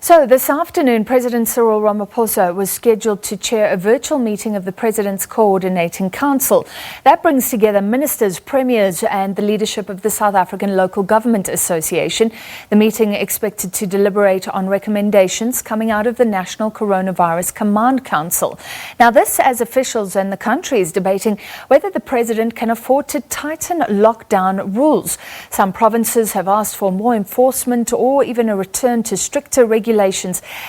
So this afternoon, President Cyril Ramaphosa was scheduled to chair a virtual meeting of the President's Coordinating Council. That brings together ministers, premiers and the leadership of the South African Local Government Association. The meeting expected to deliberate on recommendations coming out of the National Coronavirus Command Council. Now this as officials and the country is debating whether the President can afford to tighten lockdown rules. Some provinces have asked for more enforcement or even a return to stricter regulations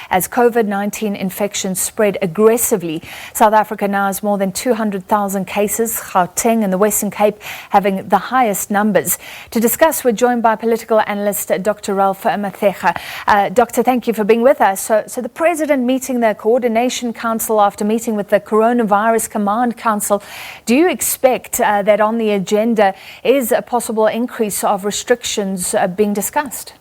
as COVID-19 infections spread aggressively. South Africa now has more than 200,000 cases, Gauteng and the Western Cape having the highest numbers. To discuss, we're joined by political analyst Dr Ralph Mathekga. Doctor, thank you for being with us. So the President meeting the Coordination Council after meeting with the Coronavirus Command Council. Do you expect that on the agenda is a possible increase of restrictions being discussed?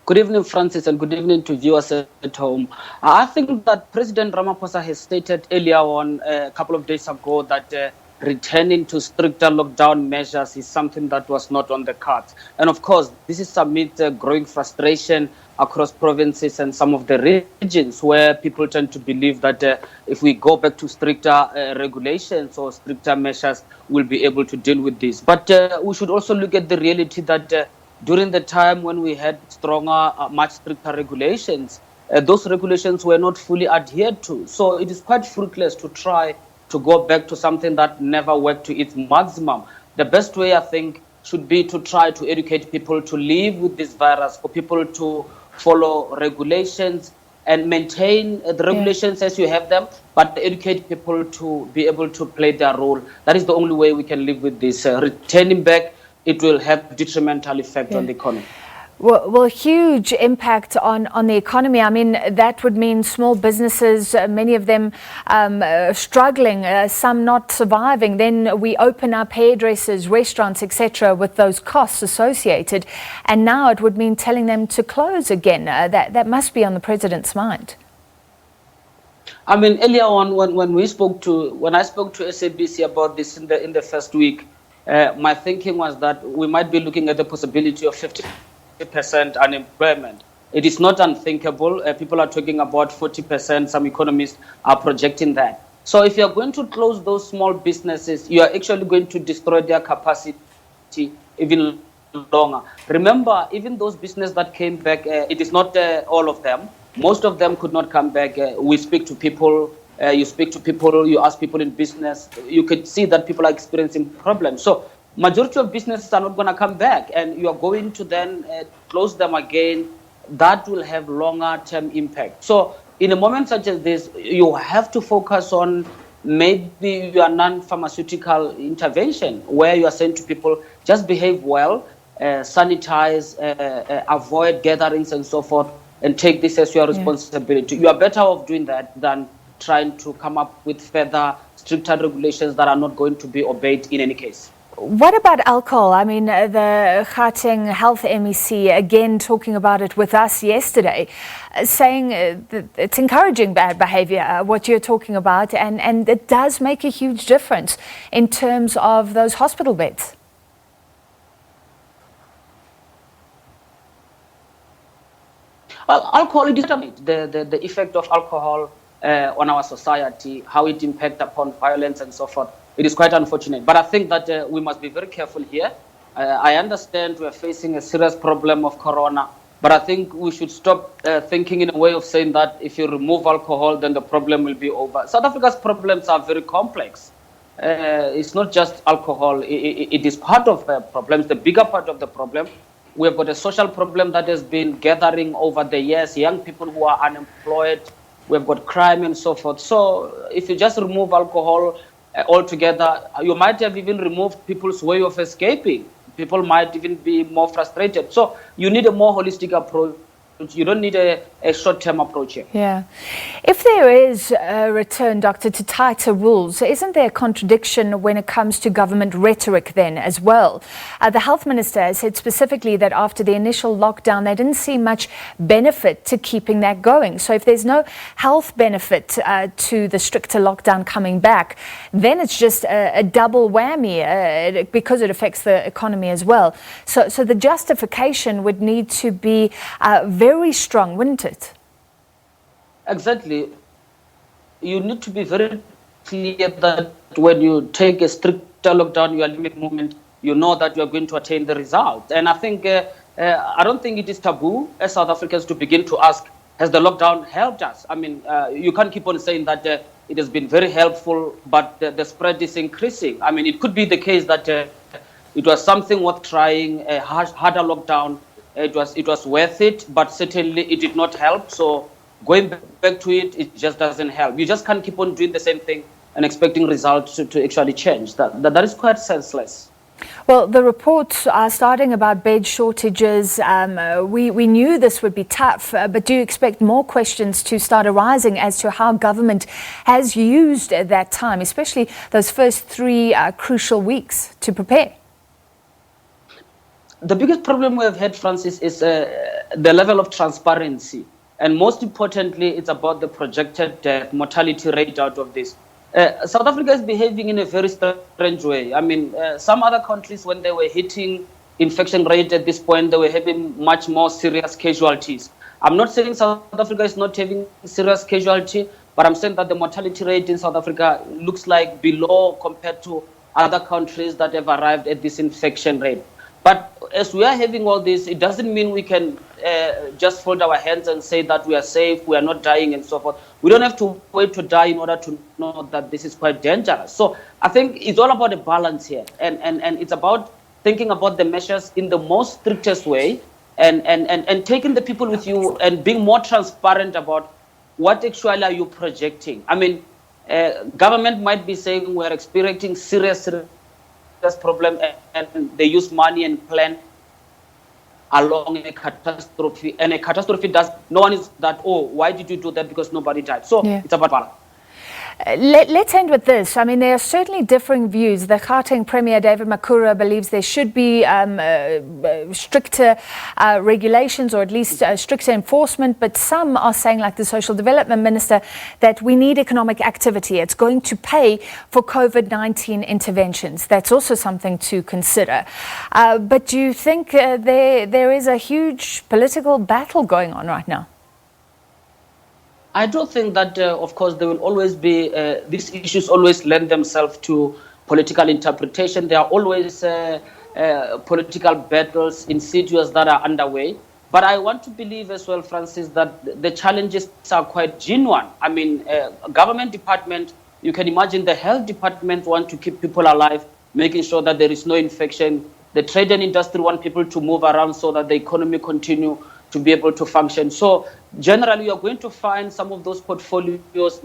Good evening, Francis, and good evening to viewers at home. I think that President Ramaphosa has stated earlier on, a couple of days ago, that returning to stricter lockdown measures is something that was not on the cards. And of course, this is amid growing frustration across provinces and some of the regions where people tend to believe that if we go back to stricter regulations or stricter measures, we'll be able to deal with this. But we should also look at the reality that during the time when we had stronger, much stricter regulations, those regulations were not fully adhered to. So it is quite fruitless to try to go back to something that never worked to its maximum. The best way, I think, should be to try to educate people to live with this virus, for people to follow regulations and maintain the regulations as you have them, but educate people to be able to play their role. That is the only way we can live with this. Returning back, it will have detrimental effect on the economy. Well, huge impact on the economy. I mean, that would mean small businesses, many of them struggling, some not surviving. Then we open up hairdressers, restaurants, etc. with those costs associated. And now it would mean telling them to close again. That must be on the President's mind. I mean, earlier on when I spoke to SABC about this in the first week, my thinking was that we might be looking at the possibility of 50% unemployment. It is not unthinkable. People are talking about 40%. Some economists are projecting that. So if you're going to close those small businesses, you are actually going to destroy their capacity even longer. Remember, even those businesses that came back, it is not all of them. Most of them could not come back. We speak to people. You speak to people, you ask people in business, you could see that people are experiencing problems. So majority of businesses are not going to come back, and you are going to then close them again. That will have longer term impact. So in a moment such as this, you have to focus on maybe your non-pharmaceutical intervention, where you are saying to people, just behave well, sanitize, avoid gatherings and so forth, and take this as your responsibility. You are better off doing that than trying to come up with further stricter regulations that are not going to be obeyed in any case. What about alcohol? I mean, the Gauteng Health MEC again talking about it with us yesterday, saying that it's encouraging bad behavior, what you're talking about, and it does make a huge difference in terms of those hospital beds. Well, alcohol, it is the effect of alcohol on our society, how it impacts upon violence and so forth. It is quite unfortunate. But I think that we must be very careful here. I understand we are facing a serious problem of corona, but I think we should stop thinking in a way of saying that if you remove alcohol, then the problem will be over. South Africa's problems are very complex. It's not just alcohol. It is part of the problems, the bigger part of the problem. We have got a social problem that has been gathering over the years, young people who are unemployed. We've got crime and so forth. So if you just remove alcohol altogether, you might have even removed people's way of escaping. People might even be more frustrated. So you need a more holistic approach. You don't need a short-term approach here. Yeah. If there is a return, Doctor, to tighter rules, isn't there a contradiction when it comes to government rhetoric then as well? The health minister said specifically that after the initial lockdown, they didn't see much benefit to keeping that going. So if there's no health benefit to the stricter lockdown coming back, then it's just a double whammy because it affects the economy as well. So the justification would need to be very very strong, wouldn't it? Exactly. You need to be very clear that when you take a stricter lockdown, you limit movement, you know that you are going to attain the result. And I think, I don't think it is taboo as South Africans to begin to ask, has the lockdown helped us? I mean, you can't keep on saying that it has been very helpful, but the spread is increasing. I mean, it could be the case that it was something worth trying, a harder lockdown. It was worth it, but certainly it did not help. So going back to it, it just doesn't help. You just can't keep on doing the same thing and expecting results to actually change. That is quite senseless. Well, the reports are starting about bed shortages. We knew this would be tough, but do you expect more questions to start arising as to how government has used that time, especially those first 3 crucial weeks to prepare? The biggest problem we have had, Francis, is the level of transparency. And most importantly, it's about the projected mortality rate out of this. South Africa is behaving in a very strange way. I mean, some other countries, when they were hitting infection rate at this point, they were having much more serious casualties. I'm not saying South Africa is not having serious casualty, but I'm saying that the mortality rate in South Africa looks like below compared to other countries that have arrived at this infection rate. But as we are having all this, it doesn't mean we can just fold our hands and say that we are safe, we are not dying and so forth. We don't have to wait to die in order to know that this is quite dangerous. So I think it's all about a balance here. And it's about thinking about the measures in the most strictest way and taking the people with you and being more transparent about what actually are you projecting. I mean, government might be saying we're experiencing serious problem, and they use money and plan along a catastrophe, and a catastrophe does, no one is that, oh, why did you do that? Because nobody died. So it's about balance. Let's end with this. I mean, there are certainly differing views. The Gauteng Premier, David Makura, believes there should be stricter regulations, or at least stricter enforcement. But some are saying, like the Social Development Minister, that we need economic activity. It's going to pay for COVID-19 interventions. That's also something to consider. But do you think there is a huge political battle going on right now? I do think that, of course, there will always be, these issues always lend themselves to political interpretation. There are always political battles, insidious that are underway. But I want to believe as well, Francis, that the challenges are quite genuine. I mean, government department, you can imagine the health department want to keep people alive, making sure that there is no infection. The trade and industry want people to move around so that the economy continue to be able to function. So generally, you're going to find some of those portfolios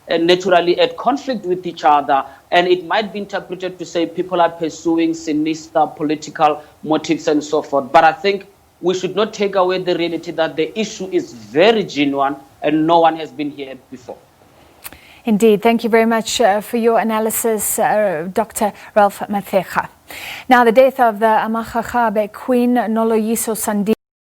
naturally at conflict with each other. And it might be interpreted to say people are pursuing sinister political motives and so forth. But I think we should not take away the reality that the issue is very genuine and no one has been here before. Indeed. Thank you very much for your analysis, Dr. Ralph Mathekga. Now, the death of the Amagagabe Queen Noloyiso Sandile